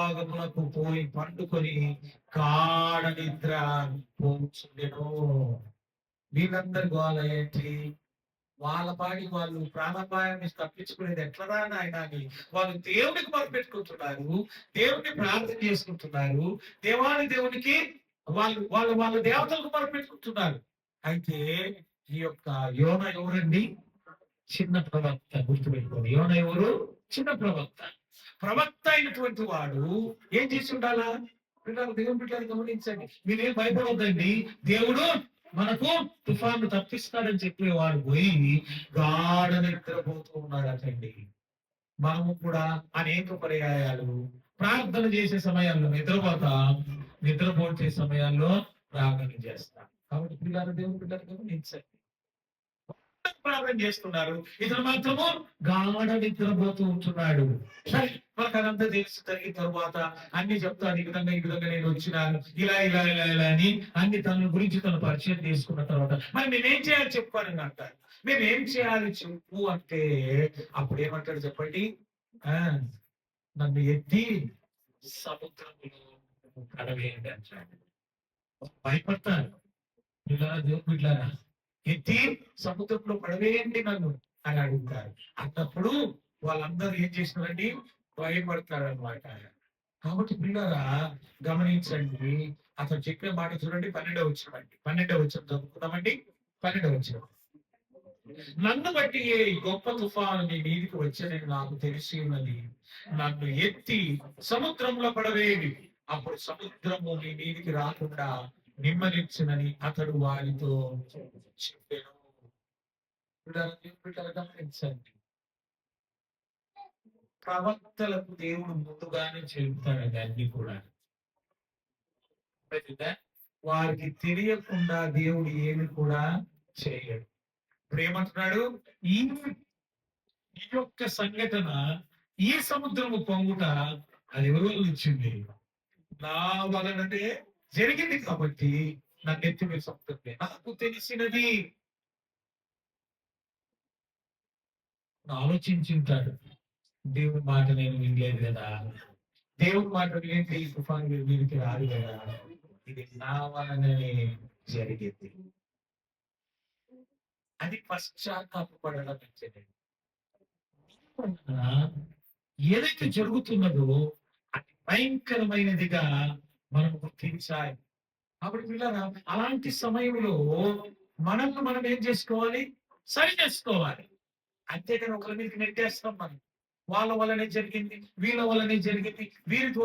భాగములకు పోయి పండుకొని గాఢ నిద్ర పోచుండెను. వీళ్ళందరి గోల ఏంటి? వాళ్ళ పాటికి వాళ్ళు ప్రాణాపాయం నుంచి తప్పించుకునేది ఎట్లరా నాయనా అని వాళ్ళు దేవునికి మొరపెట్టుకుంటున్నారు. దేవుడిని ప్రార్థన చేసుకుంటున్నారు. దేవునికి వాళ్ళ దేవతలకు మొరపెట్టుకుంటున్నారు. అయితే ఈ యొక్క యోన ఎవరండి? చిన్న ప్రవక్త. గుర్తుపెట్టుకోండి, యోన ఎవరు? చిన్న ప్రవక్త. ప్రవక్త అయినటువంటి వాడు ఏం చేసి ఉండాలా? పిల్లలు, దేవుని బిడ్డలు గమనించండి. మీరేం భయపడవద్దండి. దేవుడు మనకు తుఫాను తప్పిస్తాడని చెప్పేవాడు పోయి గాఢ నిద్రపోతూ ఉన్నాడటండి. మనము కూడా అనేక పర్యాయాలు ప్రార్థన చేసే సమయాల్లో నిద్రపోతే సమయాల్లో ప్రార్థన చేస్తాం. కాబట్టి పిల్లలు, దేవుని బిడ్డలు గమనించండి. ప్రార్థన చేస్తున్నారు, ఇతను మాత్రము గాఢ నిద్రపోతూ ఉంటున్నాడు. సరే, మనకు అదంతా తెలిసి జరిగిన తర్వాత అన్ని చెప్తాను. ఈ విధంగా నేను వచ్చినాను, ఇలా ఇలా ఇలా ఇలా అని అన్ని తన గురించి తను పరిచయం చేసుకున్న తర్వాత మరి మేమేం చేయాలి చెప్పాలని అంటారు. మేమేం చేయాలి చెప్పు అంటే అప్పుడు ఏమంటాడు చెప్పండి? నన్ను ఎత్తి సముద్రంలో పడవేయండి అంటాడు. భయపడతారు. ఇలా దేవుడు ఇట్లారా ఎత్తి సముద్రంలో పడవేయండి నన్ను అని అడుగుతారు. అన్నప్పుడు వాళ్ళందరూ ఏం చేసినారండి? భయపడతారు అనమాట. కాబట్టి పిల్లరా గమనించండి, అతను చెప్పిన మాట చూడండి. 12వ వచనం చదువుకుందామండి. 12వ వచనం. నన్ను బట్టి ఏ గొప్ప తుఫాను నీ మీదికి వచ్చేదని నాకు తెలిసి ఉన్నది. నన్ను ఎత్తి సముద్రంలో పడవేయండి, అప్పుడు సముద్రము నీ మీదికి రాకుండా నిమ్మలించునని అతడు వారితో చెప్పాను. గమనించండి, ప్రవక్తలకు దేవుడు ముందుగానే చెబుతాడు అన్ని కూడా. వారికి తెలియకుండా దేవుడు ఏమి కూడా చేయడు. ఇప్పుడు ఏమంటున్నాడు? ఈ యొక్క సంఘటన, ఈ సముద్రము పొంగుట అది ఎవరు ఇచ్చింది? నా వలననే జరిగింది కాబట్టి నన్ను ఎత్తి మీరు సముద్రమే. నాకు తెలిసినది ఆలోచించుంటాడు. దేవుని మాట నేను వినలేదు కదా, దేవుని మాట వింటే ఈ తుఫాను మీదకి రాదు కదా, ఇది నా వలననే జరిగింది. అది పశ్చాత్తాపడడం. ఏదైతే జరుగుతున్నదో అది భయంకరమైనదిగా మనం గుర్తించాలి. కాబట్టి పిల్లరా, అలాంటి సమయంలో మనల్ని మనం ఏం చేసుకోవాలి? సరి చేసుకోవాలి. అంతేకాని ఒకరి మీదకి నెట్టేస్తాం మనం. వాళ్ళ వల్లనే జరిగింది, వీళ్ళ వల్లనే జరిగింది, వీరి